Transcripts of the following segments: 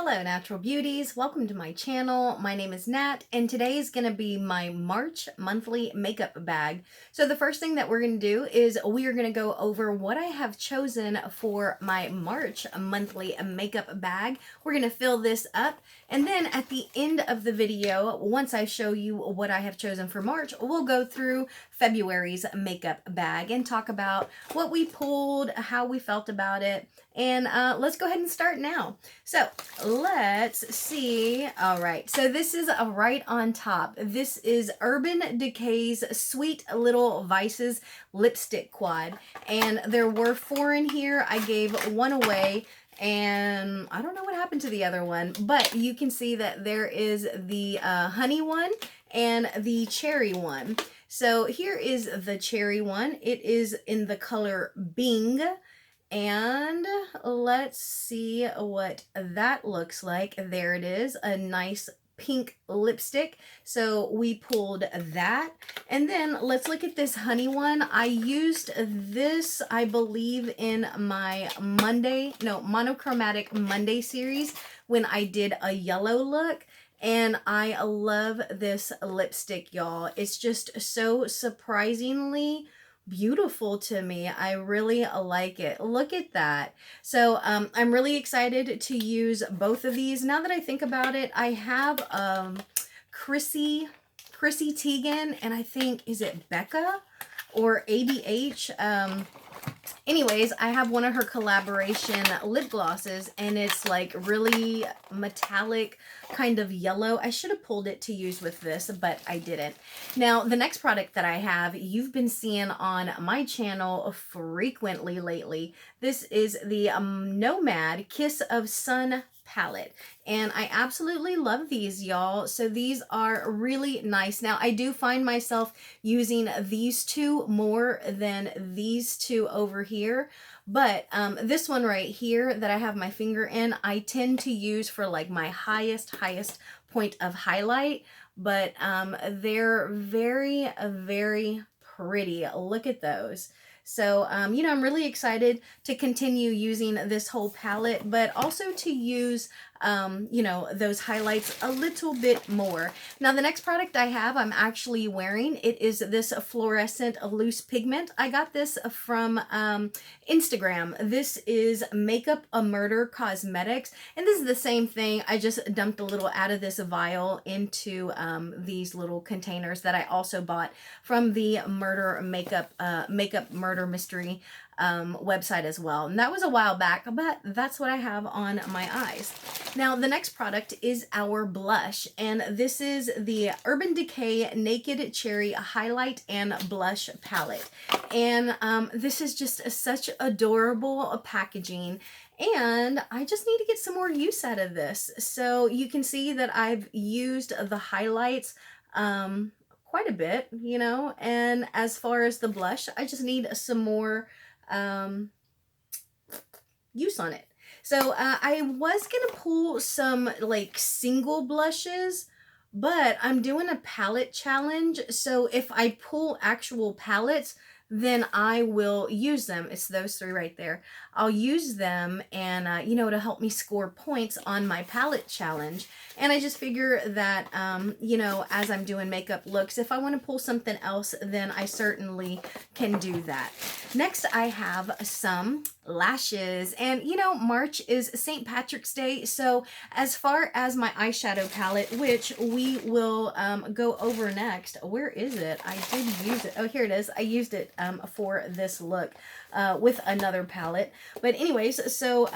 Hello natural beauties, welcome to my channel. My name is Nat and today is going to be my March monthly makeup bag. So the first thing that we're going to do is we are going to go over what I have chosen for my March monthly makeup bag. We're going to fill this up and then at the end of the video, once I show you what I have chosen for March, we'll go through February's makeup bag and talk about what we pulled, how we felt about it, and let's go ahead and start now. So let's see. All right, so this is right on top. This is Urban Decay's Sweet Little Vices lipstick quad, and there were 4 in here. I gave one away and I don't know what happened to the other one, but you can see that there is the honey one and the cherry one. So here is the cherry one. It is in the color Bing. And let's see what that looks like. There it is, a nice pink lipstick. So we pulled that. And then let's look at this honey one. I used this, I believe, in my monochromatic Monday series when I did a yellow look. And I love this lipstick, y'all. It's just so surprisingly beautiful to me. I really like it. Look at that. So I'm really excited to use both of these. Now that I think about it, I have Chrissy Teigen, and I think, is it Becca or ABH? Anyways, I have one of her collaboration lip glosses, and it's like really metallic, kind of yellow. I should have pulled it to use with this, but I didn't. Now, the next product that I have, you've been seeing on my channel frequently lately. This is the Nomad Kiss of Sun palette, and I absolutely love these, y'all. So these are really nice. Now I do find myself using these two more than these two over here, but this one right here that I have my finger in, I tend to use for like my highest point of highlight. But they're very pretty. Look at those. So, you know, I'm really excited to continue using this whole palette, but also to use, you know, those highlights a little bit more. Now, the next product I have, I'm actually wearing. It is this fluorescent loose pigment. I got this from Instagram. This is Makeup a Murder Cosmetics, and this is the same thing. I just dumped a little out of this vial into these little containers that I also bought from the Makeup Murder Mystery website as well. And that was a while back, but that's what I have on my eyes. Now, the next product is our blush, and this is the Urban Decay Naked Cherry Highlight and Blush Palette. And this is just such adorable packaging, and I just need to get some more use out of this. So you can see that I've used the highlights quite a bit, you know, and as far as the blush, I just need some more use on it. So I was gonna pull some like single blushes, but I'm doing a palette challenge. So if I pull actual palettes, then I will use them. It's those 3 right there. I'll use them and, you know, to help me score points on my palette challenge. And I just figure that, you know, as I'm doing makeup looks, if I want to pull something else, then I certainly can do that. Next, I have some lashes. And, you know, March is St. Patrick's Day. So as far as my eyeshadow palette, which we will go over next, where is it? I did use it. Oh, here it is. I used it for this look with another palette. But anyways, so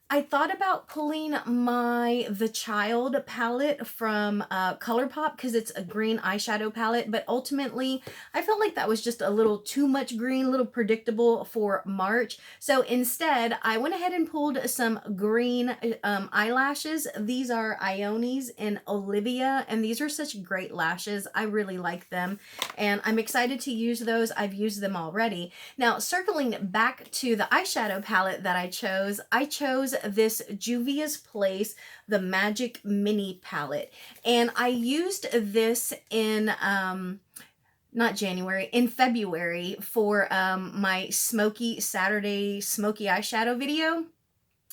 I thought about pulling my The Child palette from ColourPop because it's a green eyeshadow palette, but ultimately I felt like that was just a little too much green, a little predictable for March. So instead, I went ahead and pulled some green eyelashes. These are Ione's in Olivia, and these are such great lashes. I really like them, and I'm excited to use those. I've used them already. Now, circling back to the eyeshadow palette that I chose this Juvia's Place, the Magic Mini palette. And I used this in, in February for my Smoky Saturday Smoky Eyeshadow video.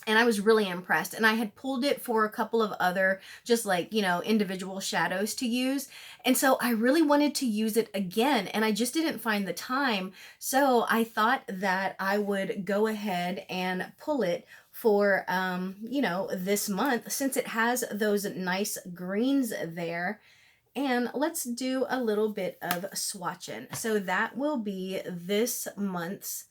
and I was really impressed. And I had pulled it for a couple of other just like, you know, individual shadows to use. And so I really wanted to use it again, and I just didn't find the time. So I thought that I would go ahead and pull it for, you know, this month, since it has those nice greens there. And let's do a little bit of swatching. So that will be this month's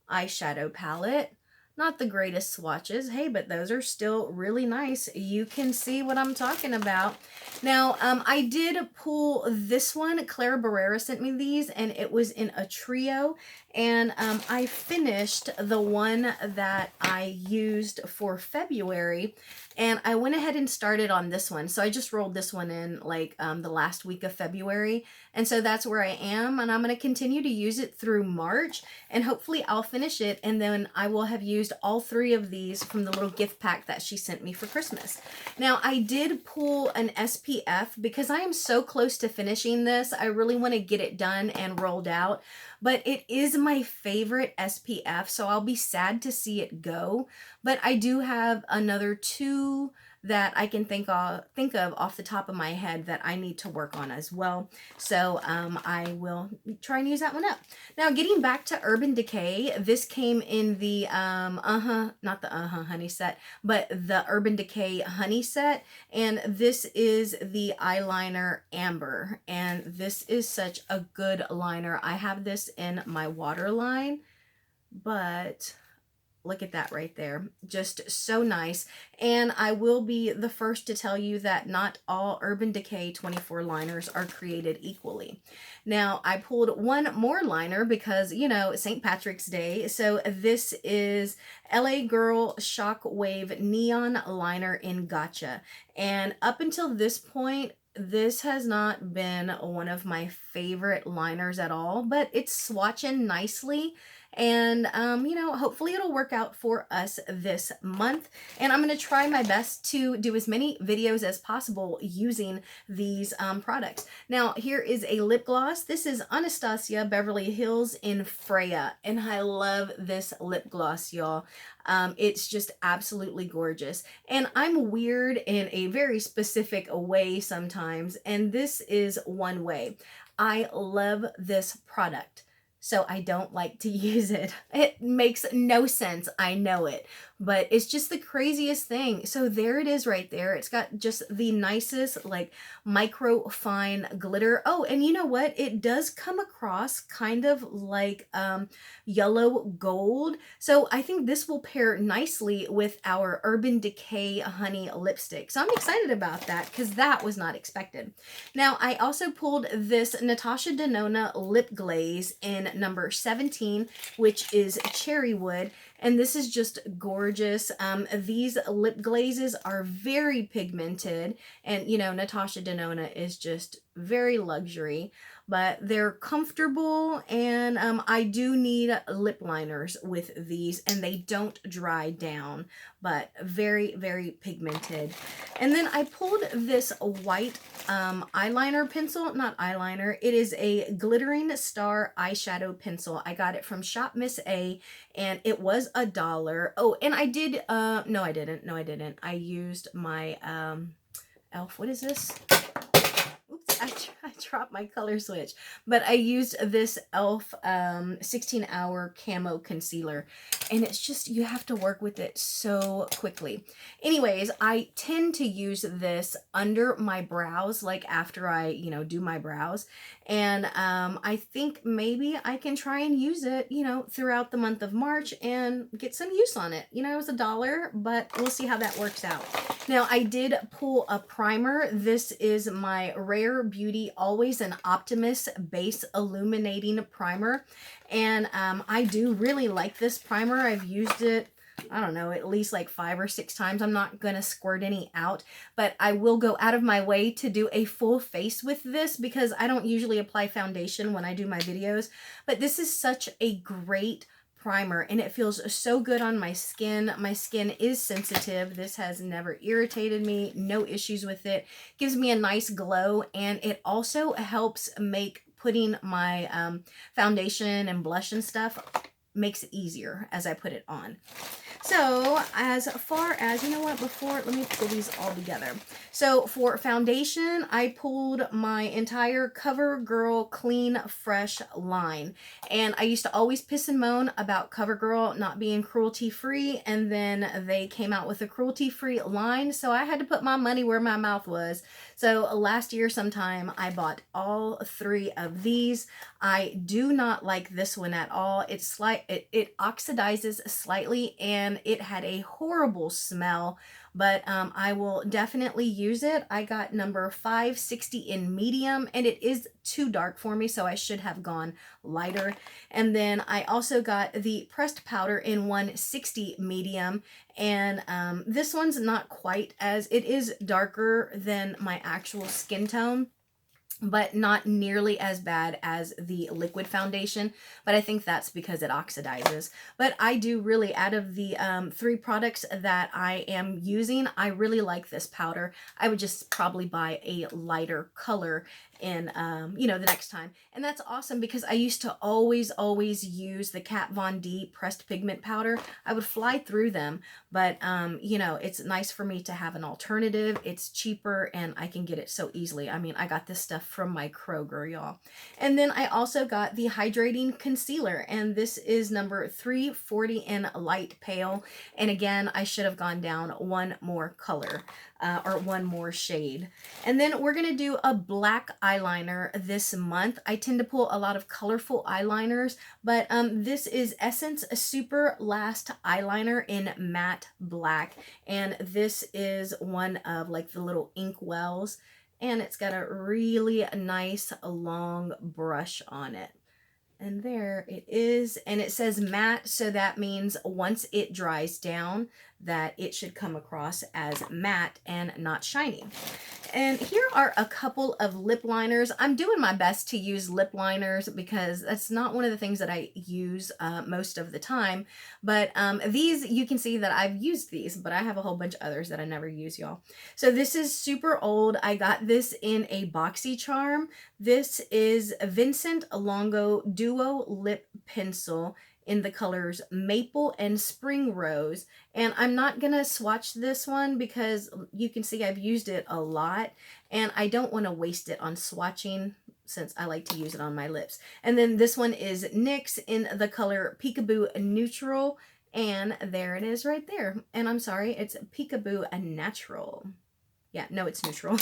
eyeshadow palette. Not the greatest swatches, hey, but those are still really nice. You can see what I'm talking about. Now, I did pull this one. Clara Barrera sent me these, and it was in a trio. And I finished the one that I used for February, and I went ahead and started on this one. So I just rolled this one in like the last week of February. And so that's where I am, and I'm going to continue to use it through March, and hopefully I'll finish it, and then I will have used all 3 of these from the little gift pack that she sent me for Christmas. Now, I did pull an SPF because I am so close to finishing this. I really want to get it done and rolled out, but it is my favorite SPF, so I'll be sad to see it go. But I do have another 2 that I can think of off the top of my head that I need to work on as well. So I will try and use that one up. Now, getting back to Urban Decay, this came in the not the honey set, but the Urban Decay honey set, and this is the eyeliner Amber, and this is such a good liner. I have this in my waterline, but look at that right there. Just so nice. And I will be the first to tell you that not all Urban Decay 24 liners are created equally. Now, I pulled one more liner because, you know, St. Patrick's Day. So this is LA Girl Shockwave Neon Liner in Gotcha. And up until this point, this has not been one of my favorite liners at all, but it's swatching nicely. And, you know, hopefully it'll work out for us this month. And I'm going to try my best to do as many videos as possible using these products. Now, here is a lip gloss. This is Anastasia Beverly Hills in Freya. And I love this lip gloss, y'all. It's just absolutely gorgeous. And I'm weird in a very specific way sometimes. And this is one way. I love this product, so I don't like to use it. It makes no sense, I know it, but it's just the craziest thing. So there it is right there. It's got just the nicest like micro fine glitter. Oh, and you know what? It does come across kind of like yellow gold. So I think this will pair nicely with our Urban Decay Honey lipstick. So I'm excited about that because that was not expected. Now, I also pulled this Natasha Denona lip glaze in number 17, which is Cherry Wood. And this is just gorgeous. These lip glazes are very pigmented. And, you know, Natasha Denona is just very luxury, but they're comfortable. And I do need lip liners with these, and they don't dry down, but very, very pigmented. And then I pulled this white eyeliner pencil, not eyeliner. It is a Glittering Star eyeshadow pencil. I got it from Shop Miss A, and it was $1. Oh, and I did, no, I didn't. No, I didn't. I used my e.l.f. What is this? Oops, I dropped my color switch. But I used this e.l.f. 16-hour camo concealer. And it's just, you have to work with it so quickly. Anyways, I tend to use this under my brows, like after I, you know, do my brows. And I think maybe I can try and use it, you know, throughout the month of March and get some use on it. You know, it was $1, but we'll see how that works out. Now, I did pull a primer. This is my Rare Beauty Always an Optimist Base Illuminating Primer. And I do really like this primer. I've used it, I don't know, at least like 5 or 6 times. I'm not going to squirt any out, but I will go out of my way to do a full face with this because I don't usually apply foundation when I do my videos. But this is such a great primer, and it feels so good on my skin. My skin is sensitive. This has never irritated me, no issues with it. Gives me a nice glow, and it also helps make putting my foundation and blush and stuff makes it easier as I put it on. So as far as, you know what, before, let me pull these all together. So for foundation, I pulled my entire CoverGirl Clean Fresh line. And I used to always piss and moan about CoverGirl not being cruelty free, and then they came out with a cruelty free line, so I had to put my money where my mouth was. So last year sometime I bought all 3 of these. I do not like this one at all. It oxidizes slightly and it had a horrible smell, but I will definitely use it. I got number 560 in medium, and it is too dark for me, so I should have gone lighter. And then I also got the pressed powder in 160 medium, and this one's not quite as, it is darker than my actual skin tone, but not nearly as bad as the liquid foundation, but I think that's because it oxidizes. But I do really, out of the 3 products that I am using, I really like this powder. I would just probably buy a lighter color in, you know, the next time. And that's awesome because I used to always use the Kat Von D pressed pigment powder. I would fly through them, but you know, it's nice for me to have an alternative. It's cheaper and I can get it so easily. I mean, I got this stuff from my Kroger, y'all. And then I also got the hydrating concealer, and this is number 340 in light pale. And again, I should have gone down 1 more color. Or 1 more shade. And then we're gonna do a black eyeliner this month. I tend to pull a lot of colorful eyeliners, but this is Essence Super Last Eyeliner in matte black, and this is one of like the little ink wells, and it's got a really nice long brush on it. And there it is, and it says matte, so that means once it dries down that it should come across as matte and not shiny. And here are a couple of lip liners. I'm doing my best to use lip liners because that's not one of the things that I use most of the time. But these, you can see that I've used these, but I have a whole bunch of others that I never use, y'all. So this is super old. I got this in a BoxyCharm. This is Vincent Longo Duo Lip Pencil in the colors Maple and Spring Rose. And I'm not gonna swatch this one because you can see I've used it a lot and I don't want to waste it on swatching since I like to use it on my lips. And then this one is NYX in the color Peekaboo Neutral, and there it is right there. And I'm sorry, it's Peekaboo Natural. Yeah, no, it's neutral.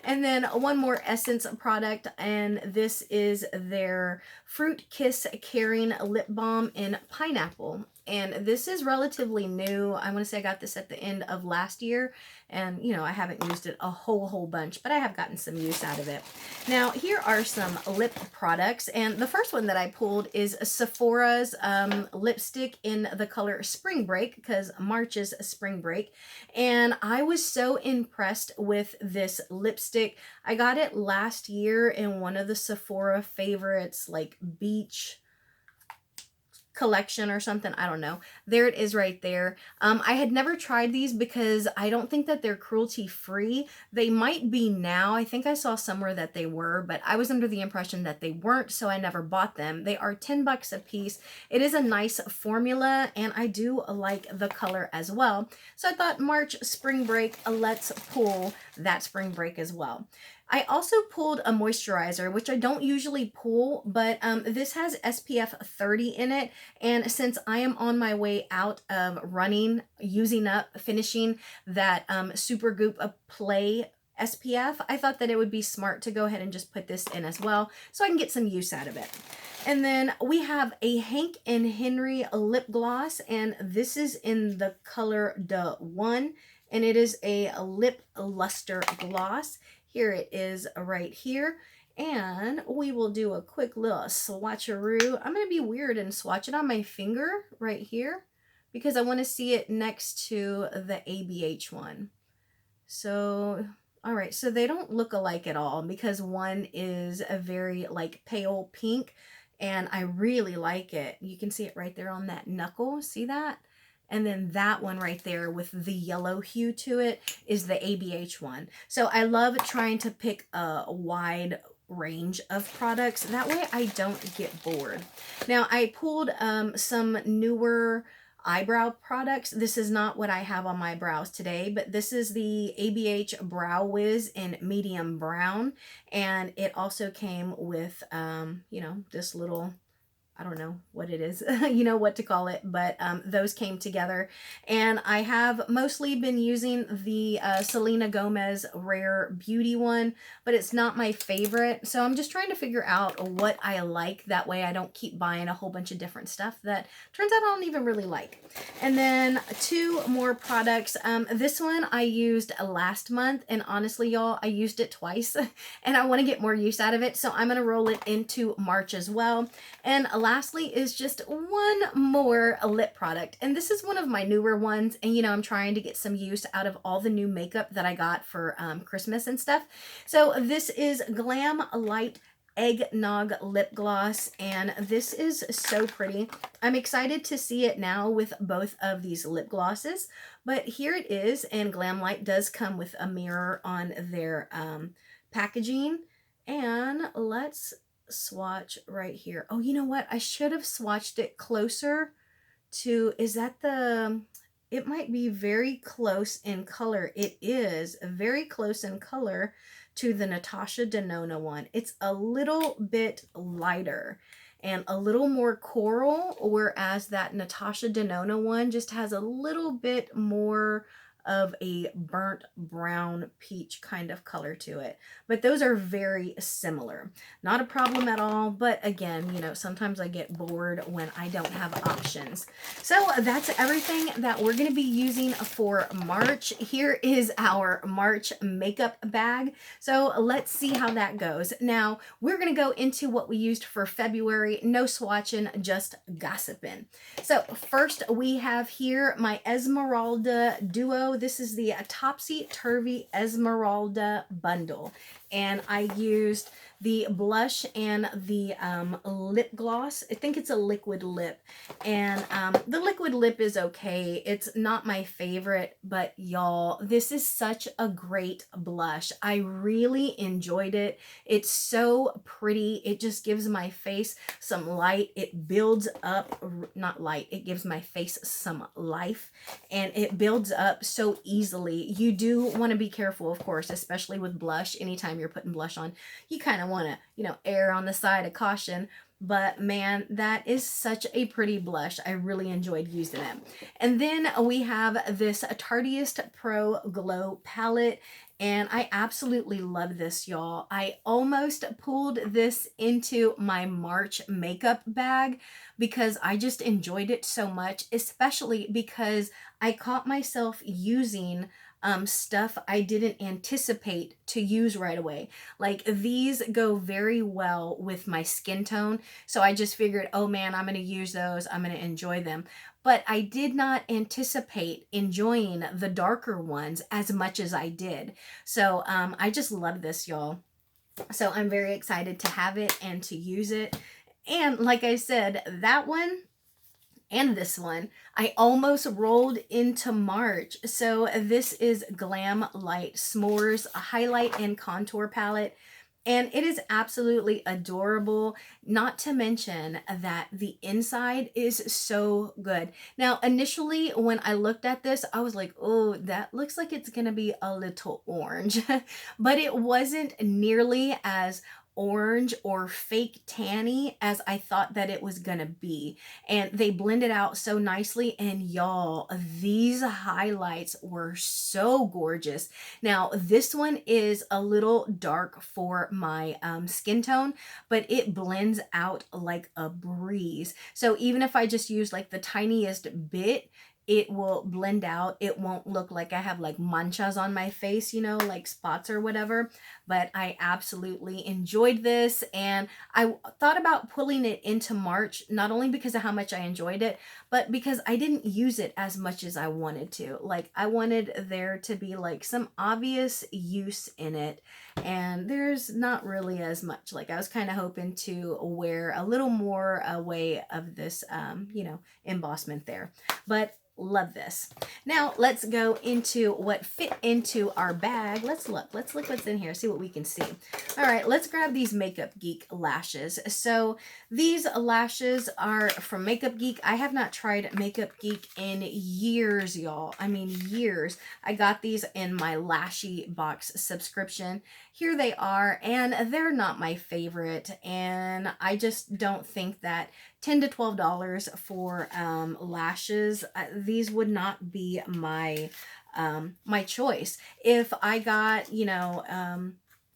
And then one more Essence product, and this is their Fruit Kiss Caring Lip Balm in Pineapple. And this is relatively new. I want to say I got this at the end of last year, and you know, I haven't used it a whole bunch, but I have gotten some use out of it. Now, here are some lip products, and the first one that I pulled is Sephora's lipstick in the color Spring Break, because March is spring break, and I was so impressed with this lipstick. I got it last year in one of the Sephora favorites, like beach collection or something, I don't know. There it is right there. I had never tried these because I don't think that they're cruelty free. They might be now. I think I saw somewhere that they were, but I was under the impression that they weren't, so I never bought them. They are 10 bucks a piece. It is a nice formula, and I do like the color as well. So I thought March spring break, let's pull that spring break as well. I also pulled a moisturizer, which I don't usually pull, but this has SPF 30 in it. And since I am on my way out of running, finishing that Supergoop Play SPF, I thought that it would be smart to go ahead and just put this in as well so I can get some use out of it. And then we have a Hank and Henry lip gloss, and this is in the color De One, and it is a lip luster gloss. Here it is right here. And we will do a quick little swatcheroo. I'm going to be weird and swatch it on my finger right here because I want to see it next to the ABH one. So, all right, so they don't look alike at all because one is a very like pale pink, and I really like it. You can see it right there on that knuckle. See that? And then that one right there with the yellow hue to it is the ABH one. So I love trying to pick a wide range of products. That way I don't get bored. Now I pulled some newer eyebrow products. This is not what I have on my brows today, but this is the ABH Brow Wiz in medium brown. And it also came with, you know, this little, I don't know what it is, you know what to call it, but those came together. And I have mostly been using the Selena Gomez Rare Beauty one, but it's not my favorite. So I'm just trying to figure out what I like. That way I don't keep buying a whole bunch of different stuff that turns out I don't even really like. And then 2 more products. This one I used last month, and honestly, y'all, I used it twice and I want to get more use out of it. So I'm going to roll it into March as well. And lastly is just one more lip product. And this is one of my newer ones. And, you know, I'm trying to get some use out of all the new makeup that I got for Christmas and stuff. So this is Glam Light Eggnog Lip Gloss. And this is so pretty. I'm excited to see it now with both of these lip glosses. But here it is. And Glam Light does come with a mirror on their packaging. And let's swatch right here. Oh, you know what? I should have swatched it closer to, is that the, it might be very close in color. It is very close in color to the Natasha Denona one. It's a little bit lighter and a little more coral, whereas that Natasha Denona one just has a little bit more of a burnt brown peach kind of color to it. But those are very similar. Not a problem at all, but again, you know, sometimes I get bored when I don't have options. So that's everything that we're going to be using for March. Here is our March makeup bag. So let's see how that goes. Now, we're going to go into what we used for February. No swatching, just gossiping. So first we have here my Esmeralda Duo. This is the Topsy Turvy Esmeralda bundle. And I used the blush and the lip gloss. I think it's a liquid lip. And the liquid lip is okay. It's not my favorite, but y'all, this is such a great blush. I really enjoyed it. It's so pretty. It just gives my face some light. It builds up, not light, it gives my face some life. And it builds up so easily. You do want to be careful, of course, especially with blush. Anytime you're putting blush on, you kind of want to, you know, err on the side of caution. But man, that is such a pretty blush. I really enjoyed using it. And then we have this Tarteist Pro Glow palette. And I absolutely love this, y'all. I almost pulled this into my March makeup bag because I just enjoyed it so much, especially because I caught myself using stuff I didn't anticipate to use right away. Like these go very well with my skin tone. So I just figured, oh man, I'm going to use those. I'm going to enjoy them. But I did not anticipate enjoying the darker ones as much as I did. So I just love this, y'all. So I'm very excited to have it and to use it. And like I said, that one and this one, I almost rolled into March. So this is Glam Light S'mores Highlight and Contour Palette. And it is absolutely adorable, not to mention that the inside is so good. Now, initially, when I looked at this, I was like, oh, that looks like it's going to be a little orange. But it wasn't nearly as orange or fake tanny as I thought that it was gonna be. And they blended out so nicely, and y'all, these highlights were so gorgeous. Now this one is a little dark for my skin tone, but it blends out like a breeze. So even if I just use like the tiniest bit, it will blend out. It won't look like I have like manchas on my face, you know, like spots or whatever. But I absolutely enjoyed this, and I thought about pulling it into March, not only because of how much I enjoyed it, but because I didn't use it as much as I wanted to. Like I wanted there to be like some obvious use in it, and there's not really as much. Like I was kind of hoping to wear a little more away of this, you know, embossment there. But love this. Now let's go into what fit into our bag. Let's look what's in here, see what we can see. All right, let's grab these Makeup Geek lashes. So these lashes are from Makeup Geek. I have not tried Makeup Geek in years, y'all. I mean, years. I got these in my Lashy box subscription. Here they are, and they're not my favorite, and I just don't think that $10 to $12 for lashes, these would not be my my choice. If I got, you know,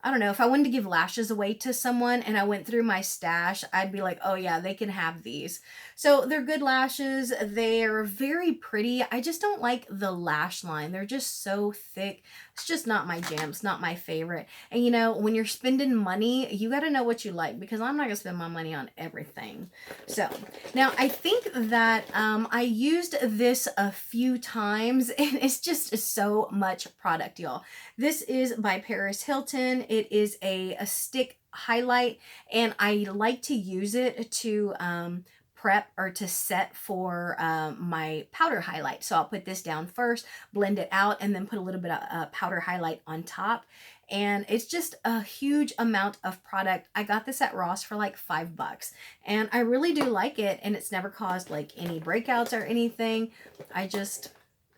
I don't know, if I wanted to give lashes away to someone and I went through my stash, I'd be like, oh yeah, they can have these. So they're good lashes. They're very pretty. I just don't like the lash line. They're just so thick. It's just not my jam. It's not my favorite. And you know, when you're spending money, you got to know what you like, because I'm not going to spend my money on everything. So now I think that I used this a few times, and it's just so much product, y'all. This is by Paris Hilton. It is a stick highlight, and I like to use it to prep or to set for my powder highlight. So I'll put this down first, blend it out, and then put a little bit of powder highlight on top. And it's just a huge amount of product. I got this at Ross for like $5, and I really do like it, and it's never caused like any breakouts or anything.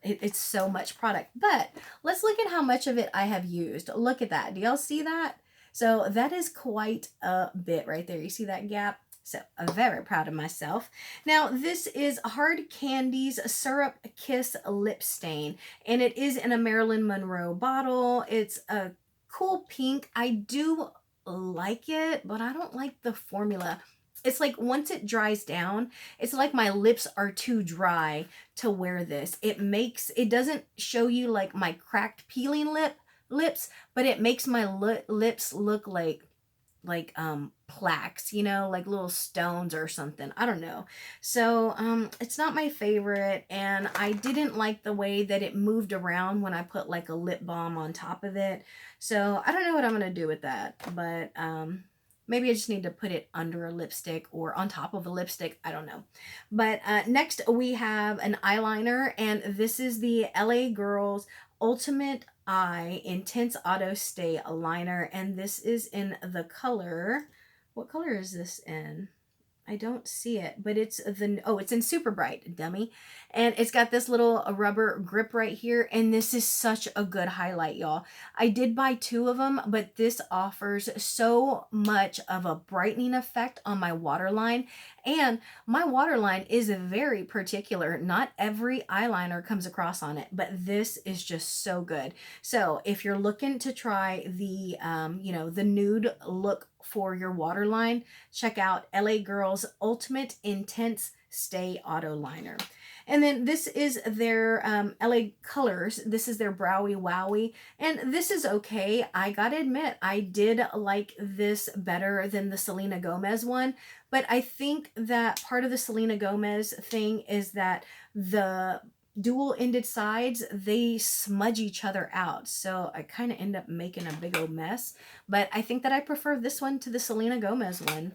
It's so much product. But let's look at how much of it I have used. Look at that. Do y'all see that? So that is quite a bit right there. You see that gap? So I'm very proud of myself. Now this is Hard Candy's Syrup Kiss Lip Stain, and it is in a Marilyn Monroe bottle. It's a cool pink. I do like it, but I don't like the formula. It's like once it dries down, it's like my lips are too dry to wear this. It doesn't show you like my cracked peeling lips, but it makes my lips look like plaques, you know, like little stones or something. I don't know. So it's not my favorite, and I didn't like the way that it moved around when I put like a lip balm on top of it. So I don't know what I'm gonna do with that, but maybe I just need to put it under a lipstick or on top of a lipstick. I don't know. But next we have an eyeliner, and this is the LA Girls Ultimate Eye Intense Auto Stay Liner, and this is in the color, what color is this in? I don't see it, but it's in Super Bright, dummy. And it's got this little rubber grip right here, and this is such a good highlight, y'all. I did buy 2 of them, but this offers so much of a brightening effect on my waterline, and my waterline is very particular. Not every eyeliner comes across on it, but this is just so good. So if you're looking to try the, you know, the nude look for your waterline, check out LA Girls Ultimate Intense Stay Auto Liner. And then this is their LA Colors. This is their Browy Wowie, and this is okay. I gotta admit, I did like this better than the Selena Gomez one, but I think that part of the Selena Gomez thing is that the dual-ended sides, they smudge each other out, so I kind of end up making a big old mess. But I think that I prefer this one to the Selena Gomez one.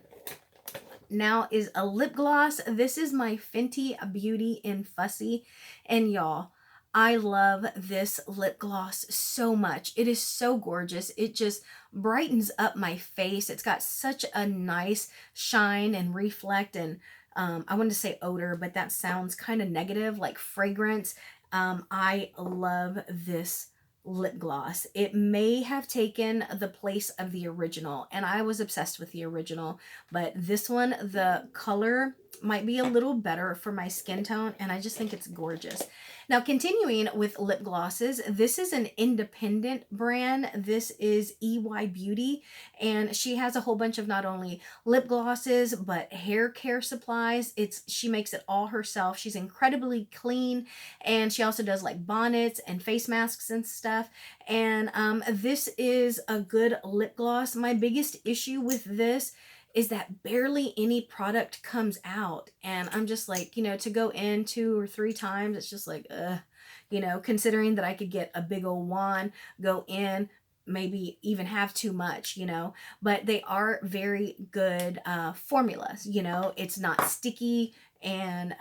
Now is a lip gloss. This is my Fenty Beauty in Fussy, and y'all, I love this lip gloss so much. It is so gorgeous. It just brightens up my face. It's got such a nice shine and reflect, and I wanted to say odor, but that sounds kind of negative, like fragrance. I love this lip gloss. It may have taken the place of the original, and I was obsessed with the original, but this one, the color might be a little better for my skin tone, and I just think it's gorgeous. Now, continuing with lip glosses, this is an independent brand. This is EY Beauty, and she has a whole bunch of not only lip glosses, but hair care supplies. She makes it all herself. She's incredibly clean, and she also does like bonnets and face masks and stuff. And this is a good lip gloss. My biggest issue with this is that barely any product comes out, and I'm just like, you know, to go in 2 or 3 times, it's just like, you know, considering that I could get a big old wand, go in, maybe even have too much, you know, but they are very good formulas. You know, it's not sticky, and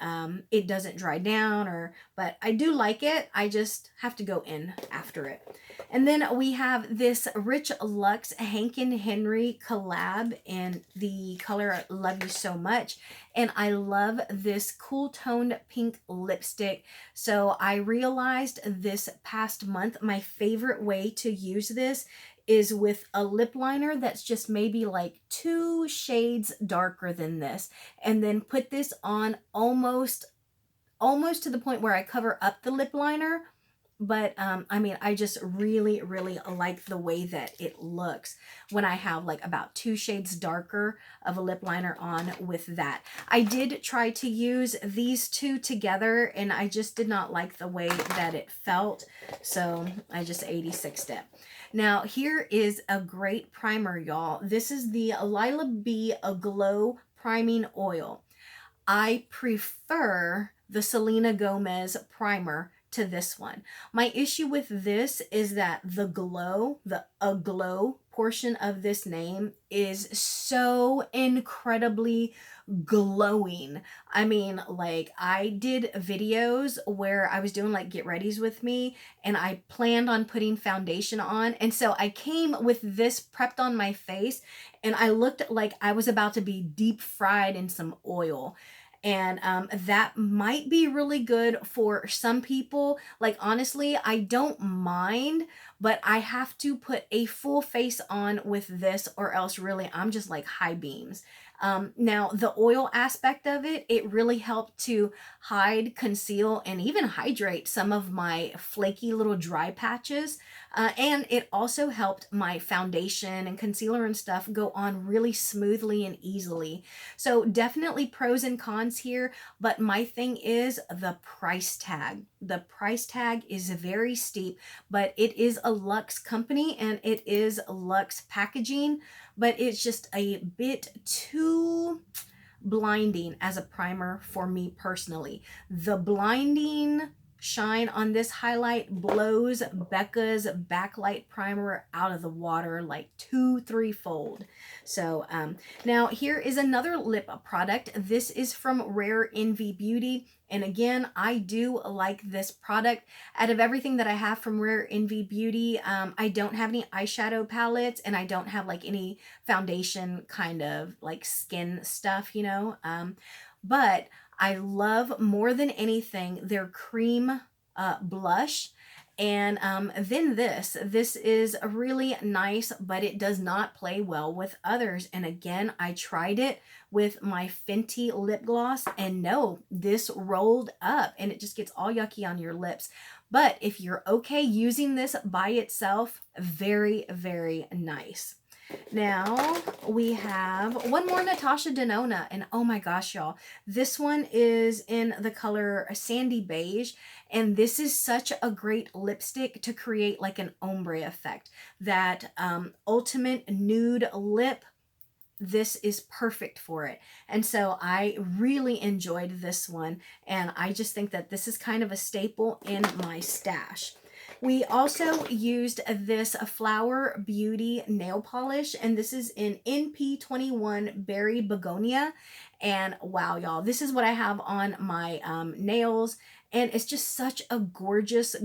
it doesn't dry down, but I do like it. I just have to go in after it. And then we have this Rich Luxe Hank and Henry collab in the color Love You So Much. And I love this cool toned pink lipstick. So I realized this past month my favorite way to use this is with a lip liner that's just maybe like 2 shades darker than this, and then put this on almost to the point where I cover up the lip liner. But I mean, I just really like the way that it looks when I have like about 2 shades darker of a lip liner on with that. I did try to use these two together and I just did not like the way that it felt, so I just 86'd it. Now here is a great primer, y'all. This is the Lila B Aglow Priming Oil. I prefer the Selena Gomez primer to this one. My issue with this is that the aglow portion of this name is so incredibly glowing. I mean, like, I did videos where I was doing like get readies with me and I planned on putting foundation on, and so I came with this prepped on my face and I looked like I was about to be deep fried in some oil. And that might be really good for some people. Like, honestly, I don't mind, but I have to put a full face on with this or else really I'm just like high beams. Now, the oil aspect of it, it really helped to hide, conceal, and even hydrate some of my flaky little dry patches. And it also helped my foundation and concealer and stuff go on really smoothly and easily. So definitely pros and cons here, but my thing is the price tag. The price tag is very steep, but it is a Luxe company and it is Luxe packaging, but it's just a bit too blinding as a primer for me personally. The blinding shine on this highlight blows Becca's backlight primer out of the water like 2-3 fold. So now here is another lip product. This is from Rare Envy Beauty, and again, I do like this product. Out of everything that I have from Rare Envy Beauty, I don't have any eyeshadow palettes and I don't have like any foundation kind of like skin stuff, you know. But I love more than anything their cream blush. And then this is really nice, but it does not play well with others. And again, I tried it with my Fenty lip gloss and no, this rolled up and it just gets all yucky on your lips. But if you're okay using this by itself, very nice. Now we have one more Natasha Denona, and oh my gosh, y'all, this one is in the color Sandy Beige, and this is such a great lipstick to create like an ombre effect. That ultimate nude lip, this is perfect for it. And so I really enjoyed this one, and I just think that this is kind of a staple in my stash. We also used this Flower Beauty nail polish, and this is in NP21 Berry Begonia. And wow, y'all, this is what I have on my nails, and it's just such a gorgeous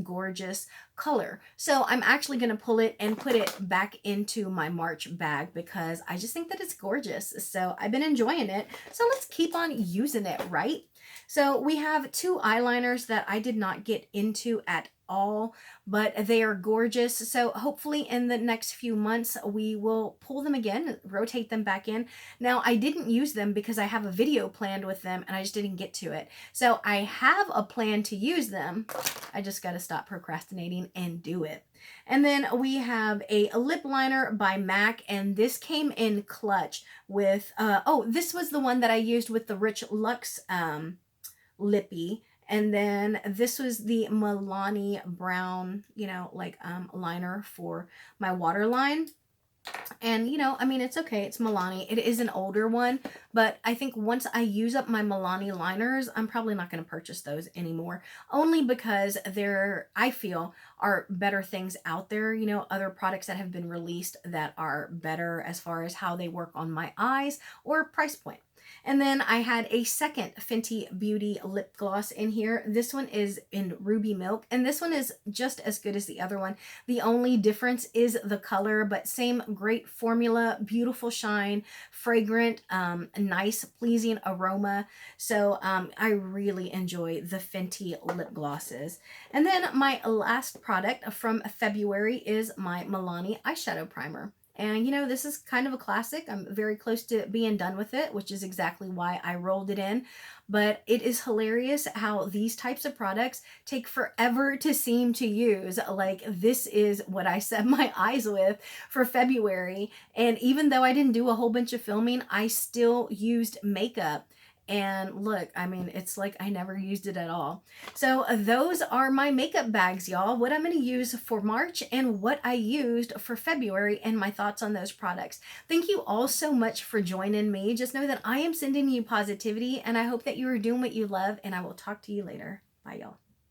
color. So I'm actually going to pull it and put it back into my March bag because I just think that it's gorgeous. So I've been enjoying it. So let's keep on using it, right? So we have 2 eyeliners that I did not get into at all, but they are gorgeous. So hopefully in the next few months we will pull them again, rotate them back in. Now I didn't use them because I have a video planned with them and I just didn't get to it. So I have a plan to use them. I just got to stop procrastinating and do it. And then we have a lip liner by MAC, and this came in clutch with oh, this was the one that I used with the Rich Luxe lippy. And then this was the Milani brown, you know, like liner for my waterline. And, you know, I mean, it's okay. It's Milani. It is an older one, but I think once I use up my Milani liners, I'm probably not going to purchase those anymore. Only because there, I feel, are better things out there, you know, other products that have been released that are better as far as how they work on my eyes or price point. And then I had a second Fenty Beauty lip gloss in here. This one is in Ruby Milk, and this one is just as good as the other one. The only difference is the color, but same great formula, beautiful shine, fragrant, nice, pleasing aroma. So I really enjoy the Fenty lip glosses. And then my last product from February is my Milani eyeshadow primer. And you know, this is kind of a classic. I'm very close to being done with it, which is exactly why I rolled it in. But it is hilarious how these types of products take forever to seem to use. Like, this is what I set my eyes with for February. And even though I didn't do a whole bunch of filming, I still used makeup. And look, I mean, it's like I never used it at all. So those are my makeup bags, y'all. What I'm going to use for March and what I used for February and my thoughts on those products. Thank you all so much for joining me. Just know that I am sending you positivity and I hope that you are doing what you love, and I will talk to you later. Bye, y'all.